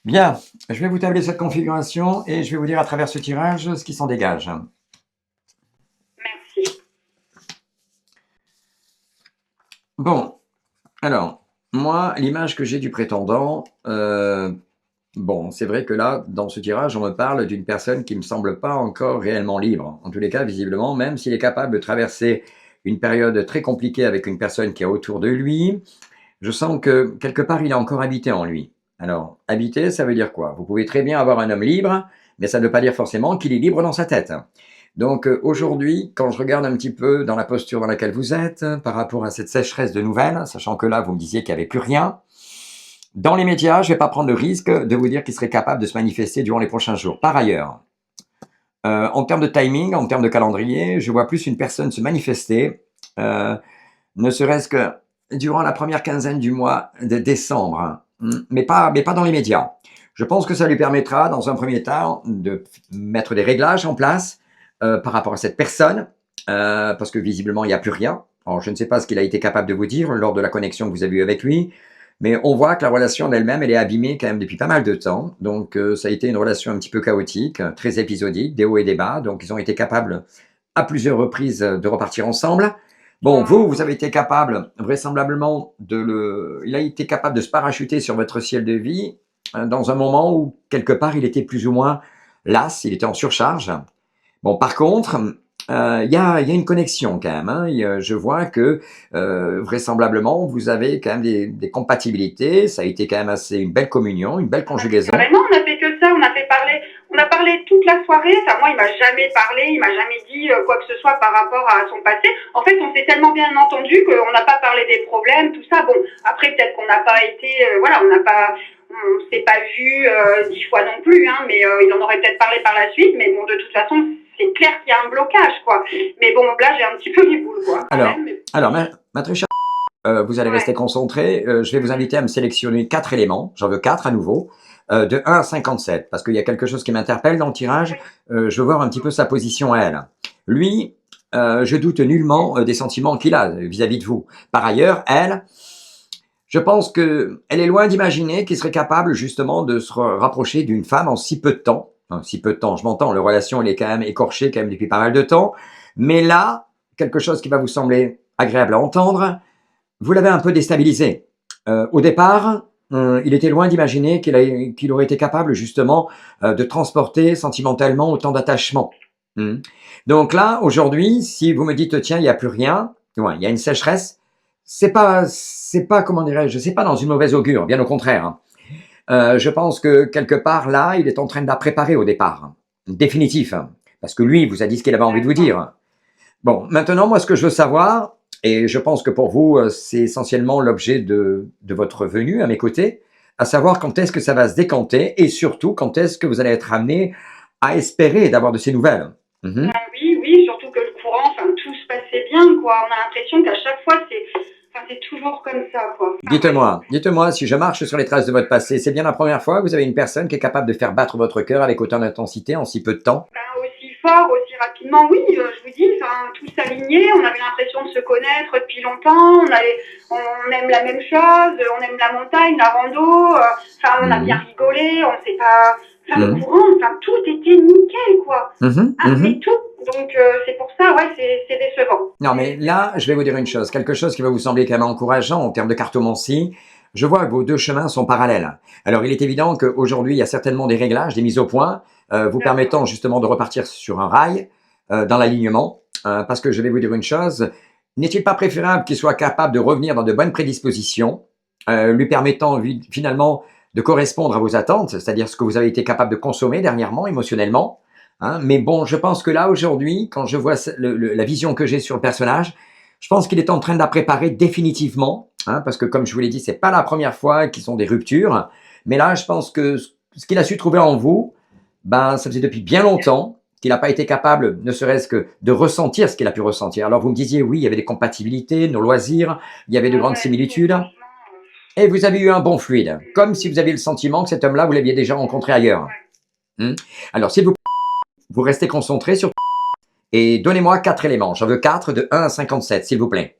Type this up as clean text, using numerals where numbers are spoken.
Bien, je vais vous tabler cette configuration et je vais vous dire à travers ce tirage ce qui s'en dégage. Merci. Bon, alors, moi, l'image que j'ai du prétendant, bon, c'est vrai que là, dans ce tirage, on me parle d'une personne qui me semble pas encore réellement libre. En tous les cas, visiblement, même s'il est capable de traverser une période très compliquée avec une personne qui est autour de lui, je sens que quelque part, il est encore habité en lui. Alors, habité, ça veut dire quoi? Vous pouvez très bien avoir un homme libre, mais ça ne veut pas dire forcément qu'il est libre dans sa tête. Donc aujourd'hui, quand je regarde un petit peu dans la posture dans laquelle vous êtes, par rapport à cette sécheresse de nouvelles, sachant que là, vous me disiez qu'il n'y avait plus rien, dans les médias, je ne vais pas prendre le risque de vous dire qu'il serait capable de se manifester durant les prochains jours. Par ailleurs, en termes de timing, en termes de calendrier, je vois plus une personne se manifester, euh, ne serait-ce que durant la première quinzaine du mois de décembre, hein, mais pas dans les médias. Je pense que ça lui permettra, dans un premier temps, de mettre des réglages en place par rapport à cette personne, parce que visiblement, il n'y a plus rien. Alors, je ne sais pas ce qu'il a été capable de vous dire lors de la connexion que vous avez eue avec lui, mais on voit que la relation en elle-même, elle est abîmée quand même depuis pas mal de temps. Donc, ça a été une relation un petit peu chaotique, très épisodique, des hauts et des bas. Donc, ils ont été capables à plusieurs reprises de repartir ensemble. Bon, vous avez été capable, vraisemblablement, il a été capable de se parachuter sur votre ciel de vie dans un moment où, quelque part, il était plus ou moins las, il était en surcharge. Bon, par contre, il y a une connexion quand même, hein. Je vois que vraisemblablement, vous avez quand même des compatibilités. Ça a été quand même assez une belle communion, une belle conjugaison. Carrément, on a fait que ça, on a parlé toute la soirée. Enfin, moi, il m'a jamais parlé, il m'a jamais dit quoi que ce soit par rapport à son passé. En fait, on s'est tellement bien entendu qu'on n'a pas parlé des problèmes, tout ça. Bon, après, peut-être qu'on n'a pas été, voilà, on s'est pas vu 10 fois non plus, hein, mais il en aurait peut-être parlé par la suite. Mais bon, de toute façon, c'est clair qu'il y a un blocage, quoi. Mais bon, là, j'ai un petit peu les boules, quoi, quand Alors, même. Mais... alors, ma très chère, vous allez rester Ouais. concentré. Je vais vous inviter à me sélectionner 4 éléments. J'en veux 4 à nouveau. De 1 à 57, parce qu'il y a quelque chose qui m'interpelle dans le tirage. Je veux voir un petit peu sa position à elle. Lui, je doute nullement des sentiments qu'il a vis-à-vis de vous. Par ailleurs, elle, je pense que elle est loin d'imaginer qu'il serait capable justement de se rapprocher d'une femme en si peu de temps. Enfin, si peu de temps, je m'entends, la relation elle est quand même écorchée quand même depuis pas mal de temps. Mais là, quelque chose qui va vous sembler agréable à entendre, vous l'avez un peu déstabilisé. Au départ, il était loin d'imaginer qu'il aurait été capable justement de transporter sentimentalement autant d'attachement. Hmm. Donc là, aujourd'hui, si vous me dites tiens, il n'y a plus rien, ouais, il y a une sécheresse, c'est pas comment dirais-je, c'est pas dans une mauvaise augure, bien au contraire, hein. Je pense que quelque part là, il est en train de la préparer au départ, définitif, hein, parce que lui, il vous a dit ce qu'il avait envie de vous dire. Bon, maintenant, moi, ce que je veux savoir, et je pense que pour vous, c'est essentiellement l'objet de votre venue à mes côtés, à savoir quand est-ce que ça va se décanter et surtout quand est-ce que vous allez être amené à espérer d'avoir de ces nouvelles. Mhm. Ah oui, oui, surtout que le courant, enfin, tout se passait bien, quoi. On a l'impression qu'à chaque fois, c'est toujours comme ça, quoi. Enfin, bref. Dites-moi si je marche sur les traces de votre passé, c'est bien la première fois que vous avez une personne qui est capable de faire battre votre cœur avec autant d'intensité en si peu de temps? Ben, aussi fort, aussi rapidement, oui, je vous dis, enfin, tout s'alignait, on avait l'impression de se connaître depuis longtemps, on aime la même chose, on aime la montagne, la rando, enfin, on a bien Mhm. rigolé, on s'est pas, enfin, le Mhm. courant, enfin, tout était nickel, quoi. Mhm. Ah, mais Mhm. tout, donc c'est pour ça, ouais, c'est décevant. Non, mais C'est là, vraiment je vais vous dire une décevant. chose, quelque chose qui va vous sembler quand même encourageant en termes de cartomancie. Je vois que vos deux chemins sont parallèles. Alors, il est évident qu'aujourd'hui, il y a certainement des réglages, des mises au point, vous D'accord. permettant justement de repartir sur un rail dans l'alignement. Parce que je vais vous dire une chose, n'est-il pas préférable qu'il soit capable de revenir dans de bonnes prédispositions, lui permettant finalement de correspondre à vos attentes, c'est-à-dire ce que vous avez été capable de consommer dernièrement, émotionnellement, hein. Mais bon, je pense que là, aujourd'hui, quand je vois la vision que j'ai sur le personnage, je pense qu'il est en train de la préparer définitivement, hein, parce que comme je vous l'ai dit, c'est pas la première fois qu'ils ont des ruptures. Mais là, je pense que ce qu'il a su trouver en vous, ben, ça faisait depuis bien longtemps qu'il n'a pas été capable, ne serait-ce que de ressentir ce qu'il a pu ressentir. Alors, vous me disiez, oui, il y avait des compatibilités, nos loisirs, il y avait de Ah grandes ouais, mais similitudes, franchement, et vous avez eu un bon fluide, comme si vous aviez le sentiment que cet homme-là, vous l'aviez déjà rencontré ailleurs. ouais. Hmm. Alors, s'il vous plaît, vous restez concentré sur et donnez-moi 4 éléments. J'en veux 4 de 1 à 57, s'il vous plaît.